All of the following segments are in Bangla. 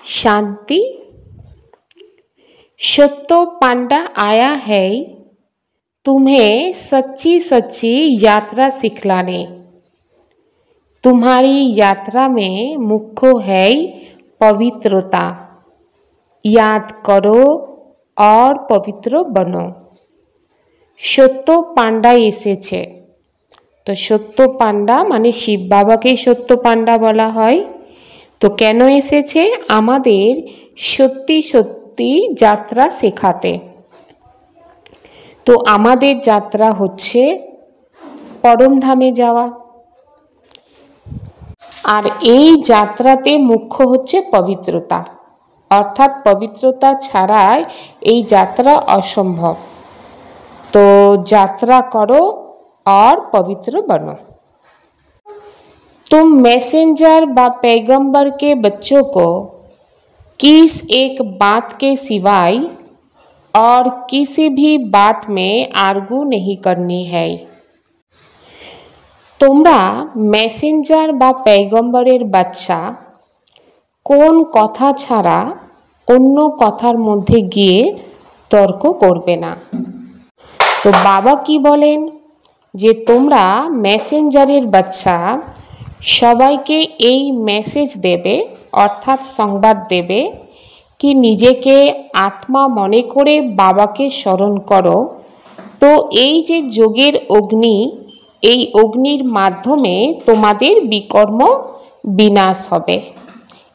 शांति। सत्तो पांडा आया है तुम्हें सच्ची सच्ची यात्रा सिखलाने। तुम्हारी यात्रा में मुख्य है पवित्रता। याद करो और पवित्र बनो। सत्तो पांडा एसेছে। तो सत्तो पांडा माने शिव बाबा के सत्तो पांडा बला है। तो केन एसेছে आमादेर सत्यि सत्यि यात्रा शेखाते। तो आमादेर यात्रा होच्छे परम धामे जावा। और এই যাত্রাতে মুখ্য হচ্ছে পবিত্রতা, অর্থাৎ পবিত্রতা ছাড়াই এই যাত্রা অসম্ভব। तो यात्रा करो और पवित्र बनो। तुम मैसेंजर व पैगंबर के बच्चों को किस एक बात के सिवाय और किसी भी बात में आर्गू नहीं करनी है। তোমরা মেসেঞ্জার বা पैगंबरेर বাচ্চা কোন কথা ছাড়া অন্য কথার মধ্যে গিয়ে তর্ক করবে না। তো বাবা কি বলেন যে তোমরা মেসেঞ্জারের বাচ্চা সবাইকে এই মেসেজ দেবে, অর্থাৎ সংবাদ দেবে कि নিজেকে আত্মা মনে করে বাবাকে স্মরণ করো। তো এই যে যোগের অগ্নি, এই অগ্নির মাধ্যমে তোমাদের বিকর্ম বিনাশ হবে,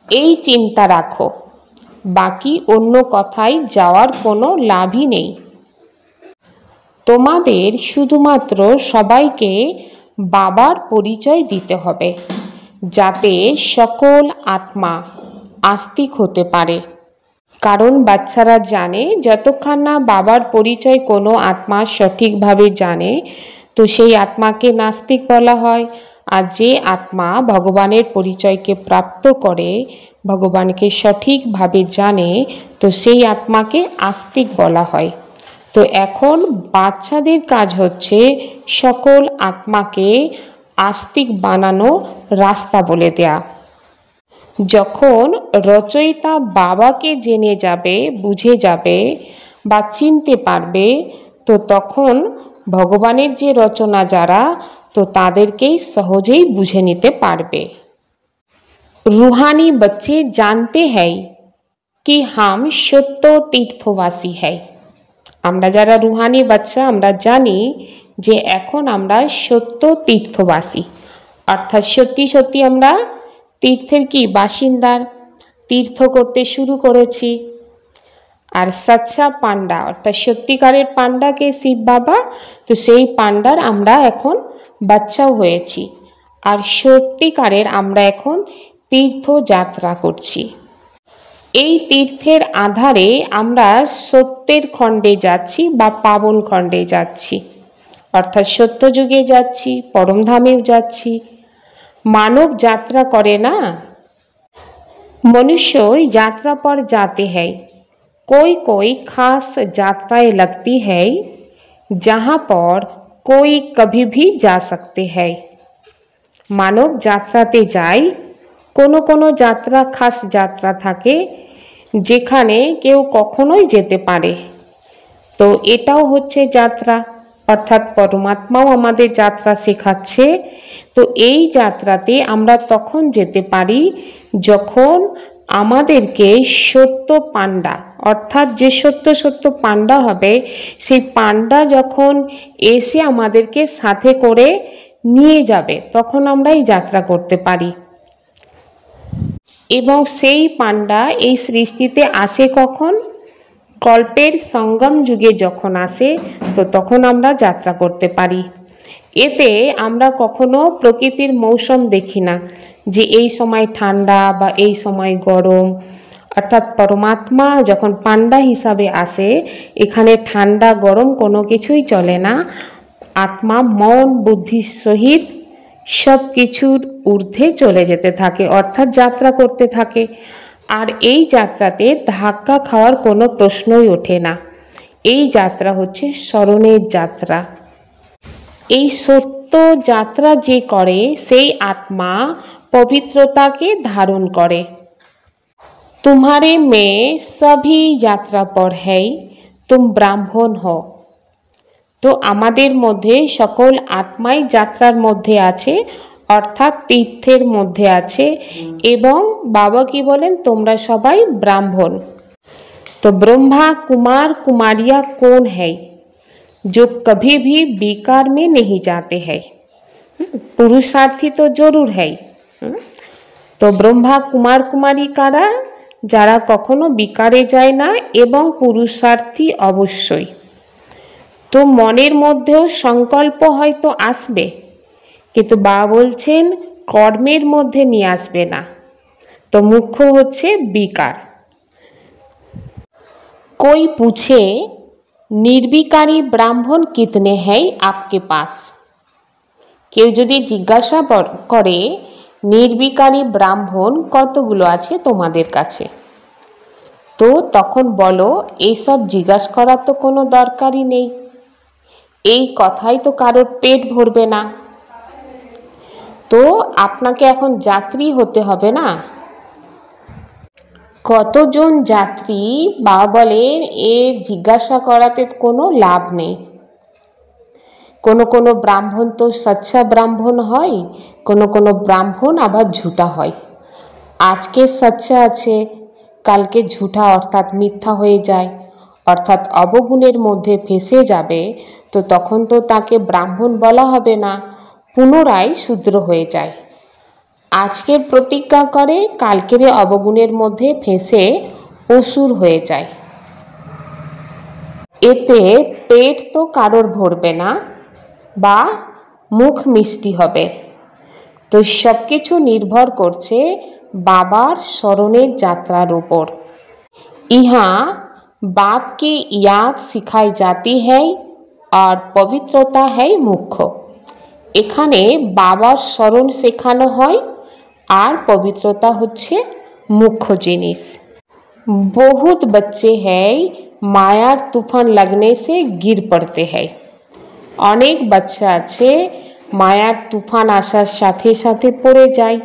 এই চিন্তা রাখো। বাকি অন্য কথায় যাওয়ার কোনো লাভই নেই। তোমাদের শুধুমাত্র সবাইকে বাবার পরিচয় দিতে হবে যাতে সকল আত্মা আস্তিক হতে পারে। কারণ বাচ্চারা জানে যতক্ষণ না বাবার পরিচয় কোনো আত্মা সঠিকভাবে জানে তো সেই আত্মাকে নাস্তিক বলা হয়। আর যে আত্মা ভগবানের পরিচয়কে প্রাপ্ত করে, ভগবানকে সঠিকভাবে জানে, তো সেই আত্মাকে আস্তিক বলা হয়। তো এখন বাচ্চাদের কাজ হচ্ছে সকল আত্মাকে আস্তিক বানানো রাস্তা বলে দেয়া। যখন রচয়িতা বাবাকে জেনে যাবে, বুঝে যাবে বা চিনতে পারবে, তো তখন ভগবানের যে রচনা যারা, তো তাদেরকেই সহজেই বুঝে নিতে পারবে। रूहानी बच्चे जानते हैं कि हम सत्य तीर्थवासी है। আমরা যারা রুহানি বাচ্চা আমরা জানি যে এখন আমরা সত্য তীর্থবাসী, অর্থাৎ সত্যি সত্যি আমরা তীর্থের কি বাসিন্দার, তীর্থ করতে শুরু করেছি। আর সচ্চা পান্ডা অর্থাৎ সত্যিকারের পান্ডাকে শিব বাবা, তো সেই পান্ডার আমরা এখন বাচ্চাও হয়েছি। আর সত্যিকারের আমরা এখন তীর্থযাত্রা করছি। এই তীর্থের আধারে আমরা সত্যের খণ্ডে যাচ্ছি বা পাবন খণ্ডে যাচ্ছি, অর্থাৎ সত্যযুগে যাচ্ছি, পরমধামেও যাচ্ছি। মানব যাত্রা করে না, मनुष्य यात्रा पर जाते हैं। कोई कोई खास यात्राएं लगती है जहाँ पर कोई कभी भी जा सकते हैं। मानव যাত্রাতে যায়, কোনো কোনো যাত্রা খাস যাত্রা থাকে যেখানে কেউ কখনোই যেতে পারে। তো এটাও হচ্ছে যাত্রা, অর্থাৎ পরমাত্মাও আমাদের যাত্রা শেখাচ্ছে। তো এই যাত্রাতে আমরা তখন যেতে পারি যখন আমাদেরকে সত্য পান্ডা, অর্থাৎ যে সত্য সত্য পান্ডা হবে, সেই পান্ডা যখন এসে আমাদেরকে সাথে করে নিয়ে যাবে, তখন আমরা এই যাত্রা করতে পারি। এবং সেই পান্ডা এই সৃষ্টিতে আসে কখন? কল্পের সঙ্গম যুগে যখন আসে, তো তখন আমরা যাত্রা করতে পারি। এতে আমরা কখনো প্রকৃতির মৌসুম দেখি না যে এই সময় ঠান্ডা বা এই সময় গরম। অর্থাৎ পরমাত্মা যখন পান্ডা হিসাবে আসে, এখানে ঠান্ডা গরম কোনো কিছুই চলে না। আত্মা মন বুদ্ধির সহিত সব কিছুর ঊর্ধ্বে চলে যেতে থাকে, অর্থাৎ যাত্রা করতে থাকে। আর এই যাত্রাতে ধাক্কা খাওয়ার কোনো প্রশ্নই ওঠে না। এই যাত্রা হচ্ছে স্মরণের যাত্রা। এই সত্য যাত্রা যে করে সেই আত্মা পবিত্রতাকে ধারণ করে। तुम्हारे में सभी यात्रा पर है, तुम ब्राह्मण हो। तो आमादेर मध्य सकल आत्माई यात्रार मध्य आछे, अर्थात तीर्थेर मध्य आछे। एवं बाबा की बोलें तोमरा सबाई ब्राह्मण। तो ब्रह्मा कुमार कुमारिया कौन है जो कभी भी विकार में नहीं जाते हैं? पुरुषार्थी तो जरूर है। तो ब्रह्मा कुमार कुमारी कारा যারা কখনো বিকারে যায় না এবং পুরুষার্থী অবশ্যই। তো মনের মধ্যেও সংকল্প হয়তো আসবে, কিন্তু বাবা বলছেন কর্মের মধ্যে নিয়ে আসবে না। তো মুখ্য হচ্ছে বিকার। कोई पूछे निर्विकारी ब्राह्मण कितने हैं आपके पास? কেউ যদি জিজ্ঞাসা করে নির্বিকারী ব্রাহ্মণ কতগুলো আছে তোমাদের কাছে, তো তখন বলো এইসব জিজ্ঞাসা করার তো কোনো দরকারই নেই, এই কথাই তো কারোর পেট ভরবে না। তো আপনাকে এখন যাত্রী হতে হবে না। কতজন যাত্রী বাবা বলেন এ জিজ্ঞাসা করাতে কোনো লাভ নেই। কোনো কোনো ব্রাহ্মণ তো সচ্চা ব্রাহ্মণ হয়, কোনো কোনো ব্রাহ্মণ আবার ঝুটা হয়। আজকে সচ্চা আছে, কালকে ঝুটা অর্থাৎ মিথ্যা হয়ে যায়, অর্থাৎ অবগুণের মধ্যে ফেসে যাবে। তো তখন তো তাকে ব্রাহ্মণ বলা হবে না, পুনরায় শূদ্র হয়ে যায়। আজকের প্রতিজ্ঞা করে কালকের অবগুণের মধ্যে ফেসে অসুর হয়ে যায়। এতে পেট তো কারোর ভরবে না বা মুখ মিষ্টি হবে। তো সব কিছু নির্ভর করছে বাবার স্মরণের যাত্রার উপর। यहाँ बाप की याद सिखाई जाती है और पवित्रता है मुख्य। এখানে বাবার স্মরণ শেখানো হয় আর পবিত্রতা হচ্ছে মুখ্য জিনিস। बहुत बच्चे हैं मायार तूफान लगने से गिर पड़ते हैं। অনেক বাচ্চা আছে মায়ার তুফান আসার সাথে সাথে পড়ে যায়।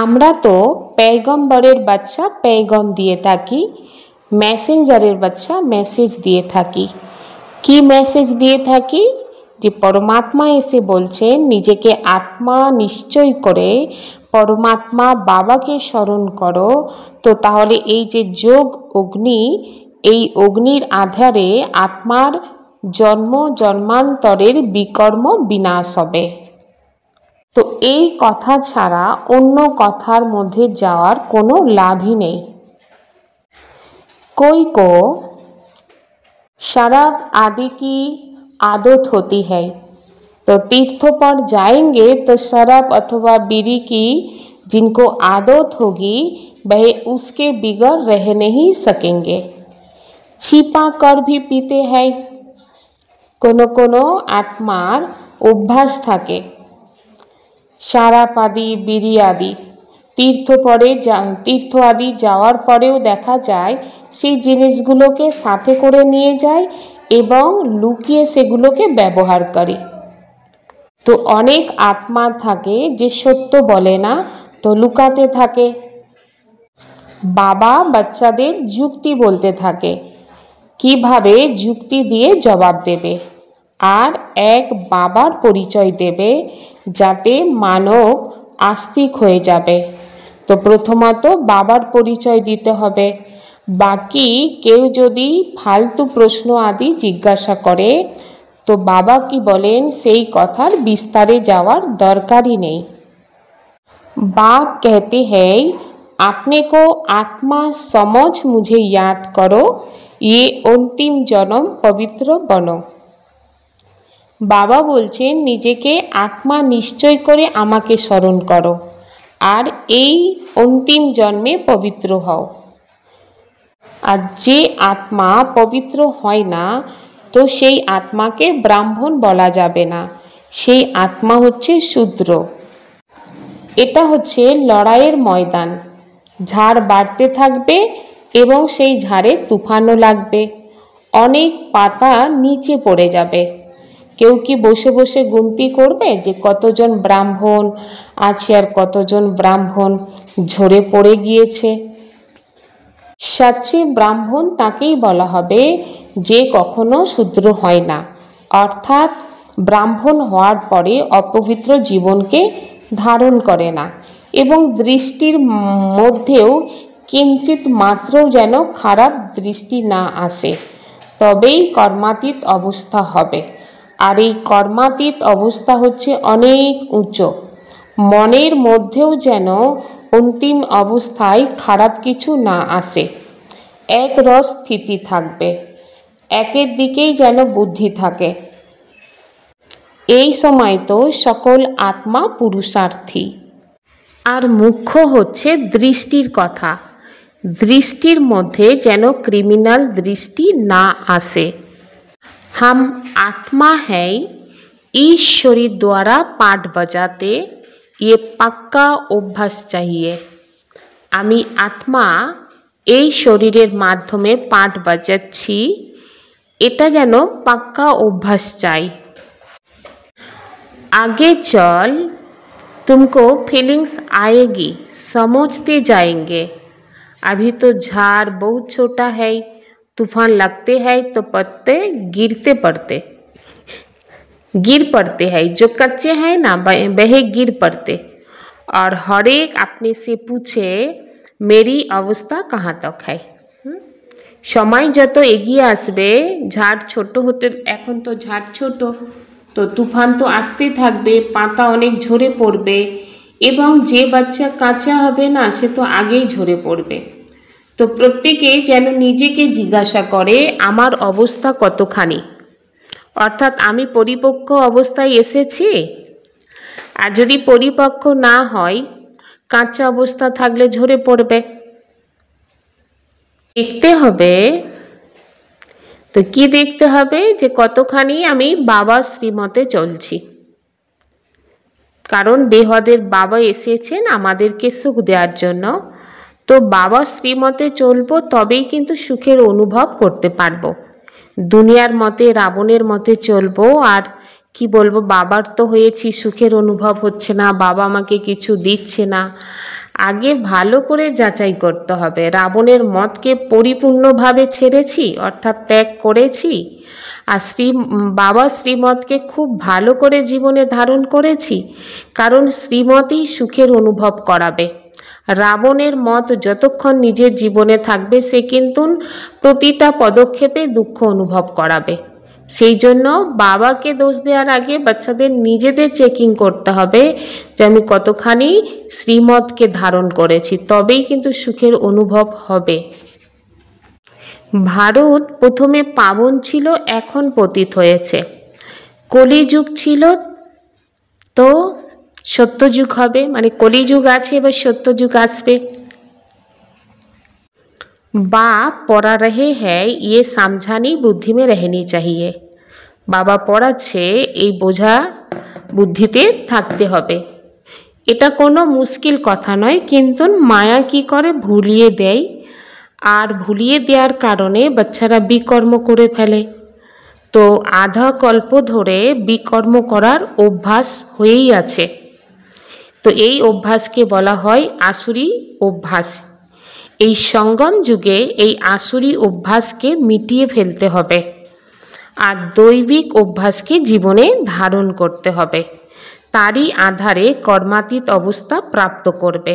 আমরা তো पैगम्बरेर বাচ্চা पैगम দিয়ে থাকি, মেসেঞ্জারের বাচ্চা মেসেজ দিয়ে থাকি। কি মেসেজ দিয়ে থাকি? যে পরমাত্মা এসে বলছেন নিজেকে আত্মা নিশ্চয় করে পরমাত্মা বাবাকে স্মরণ করো। তো তাহলে এই যে যোগ অগ্নি, এই অগ্নির আধারে আত্মার জন্ম জন্মান্তরের বিকর্ম বিনাশ হবে। তো এই কথা ছাড়া অন্য কথার মধ্যে যাওয়ার কোনো লাভই নেই। कोई को शराब आदि की आदत होती है, तो तीर्थों पर जाएंगे तो शराब अथवा बीड़ी की जिनको आदत होगी वह उसके बिगड़ रह नहीं सकेंगे। छिपा कर भी पीते हैं। कोनो कोनो आत्मार अभ्यास थाके शराब आदि बीड़ी आदि तीर्थ आदि যাওয়ার পরেও দেখা যায় সেই জিনিসগুলোকে সাথে করে নিয়ে যায় এবং লুকিয়ে সেগুলোকে ব্যবহার করে। তো অনেক আত্মা থাকে যে সত্য বলে না, তো লুকাতে থাকে। বাবা বাচ্চাদের যুক্তি বলতে থাকে, কিভাবে যুক্তি দিয়ে জবাব দেবে আর এক বাবার পরিচয় দেবে যাতে মানব আস্তিক হয়ে যাবে। তো প্রথমত বাবার পরিচয় দিতে হবে। বাকি কেউ যদি ফালতু প্রশ্ন আদি জিজ্ঞাসা করে তো বাবা কি বলেন সেই কথার বিস্তারে যাওয়ার দরকারই নেই। बाप कहते हैं अपने को आत्मा समझ मुझे याद करो, ये अंतिम जन्म पवित्र बनो। বাবা বলছেন নিজেকে আত্মা নিশ্চয় করে আমাকে স্মরণ করো আর এই অন্তিম জন্মে পবিত্র হও। আর যে আত্মা পবিত্র হয় না তো সেই আত্মাকে ব্রাহ্মণ বলা যাবে না, সেই আত্মা হচ্ছে শূদ্র। এটা হচ্ছে লড়াইয়ের ময়দান, ঝাড় বাড়তে থাকবে এবং সেই ঝাড়ে তুফানও লাগবে, অনেক পাতা নিচে পড়ে যাবে। কেউ কি বসে বসে গুনতি করবে যে কতজন ব্রাহ্মণ আছে আর কতজন ব্রাহ্মণ ঝরে পড়ে গিয়েছে? সাচ্চে ব্রাহ্মণ তাকেই বলা হবে যে কখনো শূদ্র হয় না, অর্থাৎ ব্রাহ্মণ হওয়ার পরে অপবিত্র জীবনকে ধারণ করে না এবং দৃষ্টির মধ্যেও কিঞ্চিত মাত্রও যেন খারাপ দৃষ্টি না আসে, তবেই কর্মাতীত অবস্থা হবে। আর এই কর্মাতীত অবস্থা হচ্ছে অনেক উঁচু। মনের মধ্যেও যেন অন্তিম অবস্থায় খারাপ কিছু না আসে, এক রস স্থিতি থাকবে, একের দিকেই যেন বুদ্ধি থাকে। এই সময় তো সকল আত্মা পুরুষার্থী। আর মুখ্য হচ্ছে দৃষ্টির কথা, দৃষ্টির মধ্যে যেন ক্রিমিনাল দৃষ্টি না আসে। हम आत्मा है, ईश्वरी द्वारा पाठ बजाते ये पक्का অভ্যাস चाहिए। আমি আত্মা এই শরীরের মাধ্যমে পাঠ বাজাচ্ছি, এটা যেন পাক্কা অভ্যাস চাই। आगे चल तुमको फीलिंग्स आएगी, समझते जाएंगे। अभी तो झाड़ बहुत छोटा है, तूफान लगते हैं तो पत्ते गिर पड़ते हैं, जो कच्चे हैं ना वह गिर पड़ते। और हर एक अपने से पूछे मेरी अवस्था कहाँ तक है। समय যত এগিয়ে আসবে, ঝাড় ছোট হতে, এখন তো ঝাড় ছোট, তো তুফান তো আসতেই থাকবে, পাতা অনেক ঝরে পড়বে এবং যে বাচ্চা কাঁচা হবে না সে তো আগেই ঝরে পড়বে। তো প্রত্যেকে যেন নিজেকে জিজ্ঞাসা করে আমার অবস্থা কতখানি, অর্থাৎ আমি পরিপক্ক অবস্থায় এসেছি। আর যদি পরিপক্ক না হয়, কাঁচা অবস্থা থাকলে ঝরে পড়বে। দেখতে হবে, তো কি দেখতে হবে, যে কতখানি আমি বাবা শ্রীমতে চলছি। কারণ বেহদের বাবা এসেছেন আমাদেরকে সুখ দেওয়ার জন্য, তো বাবা শ্রীমতে চলবো, তবেই কিন্তু সুখের অনুভব করতে পারবো। দুনিয়ার মতে রাবণের মতে চলবো আর কি বলবো, বাবার তো হয়েছি, সুখের অনুভব হচ্ছে না, বাবা আমাকে কিছু দিচ্ছে না। আগে ভালো করে যাচাই করতে হবে, রাবণের মতকে পরিপূর্ণভাবে ছেড়েছি অর্থাৎ ত্যাগ করেছি, আর বাবা শ্রীমতকে খুব ভালো করে জীবনে ধারণ করেছি। কারণ শ্রীমতই সুখের অনুভব করাবে। রাবণের মত যতক্ষণ নিজের জীবনে থাকবে সে কিন্তু প্রতিটা পদক্ষেপে দুঃখ অনুভব করাবে। সেই জন্য বাবাকে দোষ দেওয়ার আগে বাচ্চাদের নিজেদের চেকিং করতে হবে যে আমি কতখানি শ্রীমতকে ধারণ করেছি, তবেই কিন্তু সুখের অনুভব হবে। ভারত প্রথমে পাবন ছিল, এখন পতিত হয়েছে। কলিযুগ ছিল তো সত্যযুগ হবে, মানে কলিযুগ আছে এবার সত্যযুগ আসবে। बाप पढ़ा रहे हैं ये समझानी बुद्धि में रहनी चाहिए। বাবা পড়াচ্ছে এই বোঝা বুদ্ধিতে থাকতে হবে। এটা কোনো মুশকিল কথা নয়, কিন্তু মায়া কি করে ভুলিয়ে দেয়, আর ভুলিয়ে দেওয়ার কারণে বাচ্চারা বিকর্ম করে ফেলে। তো আধা কল্প ধরে বিকর্ম করার অভ্যাস হয়েই আছে। তো এই অভ্যাসকে বলা হয় আসুরি অভ্যাস। এই সঙ্গম যুগে এই আসুরি অভ্যাসকে মিটিয়ে ফেলতে হবে আর দৈবিক অভ্যাসকে জীবনে ধারণ করতে হবে, তারই আধারে কর্মাতীত অবস্থা প্রাপ্ত করবে।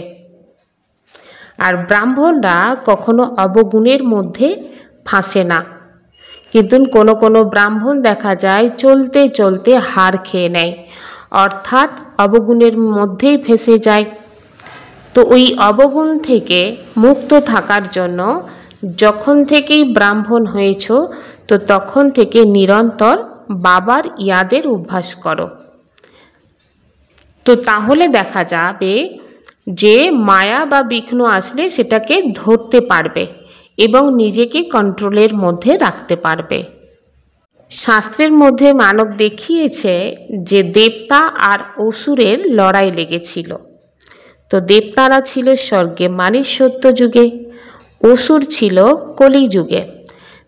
আর ব্রাহ্মণরা কখনো অবগুণের মধ্যে ফাঁসে না, কিন্তু কোনো কোনো ব্রাহ্মণ দেখা যায় চলতে চলতে হার খেয়ে নেয়, অর্থাৎ অবগুণের মধ্যেই ফেঁসে যায়। তো ওই অবগুণ থেকে মুক্ত থাকার জন্য যখন থেকেই ব্রাহ্মণ হয়েছ, তো তখন থেকে নিরন্তর বাবার ইয়াদের অভ্যাস করো। তো তাহলে দেখা যাবে যে মায়া বা বিঘ্ন আসলে সেটাকে ধরতে পারবে এবং নিজেকে কন্ট্রোলের মধ্যে রাখতে পারবে। শাস্ত্রের মধ্যে মানব দেখিয়েছে যে দেবতা আর অসুরের লড়াই লেগেছিল। তো দেবতারা ছিল স্বর্গে মানে সত্যযুগে, অসুর ছিল কলিযুগে।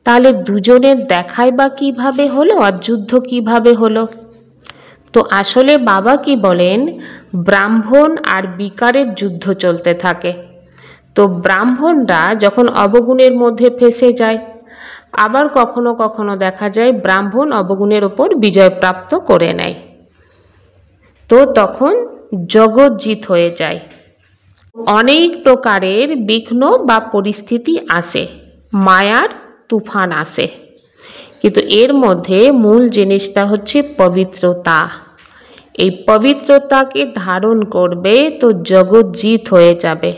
তাহলে দুজনের দেখাই বা কিভাবে হলো আর যুদ্ধ কিভাবে হলো? তো আসলে বাবা কি বলেন, ব্রাহ্মণ আর বিকারের যুদ্ধ চলতে থাকে। তো তো ব্রাহ্মণরা যখন অবগুণের মধ্যে ফেঁসে যায়, আবার কখনো কখনো দেখা যায় ব্রাহ্মণ অবগুণের ওপর বিজয় প্রাপ্ত করে নেয়, তো তখন জগৎ জিত হয়ে যায়। অনেক প্রকারের বিঘ্ন বা পরিস্থিতি আসে, মায়ার তুফান আসে, কিন্তু এর মধ্যে মূল জিনিসটা হচ্ছে পবিত্রতা। এই পবিত্রতাকে ধারণ করবে তো জগৎ জিত হয়ে যাবে।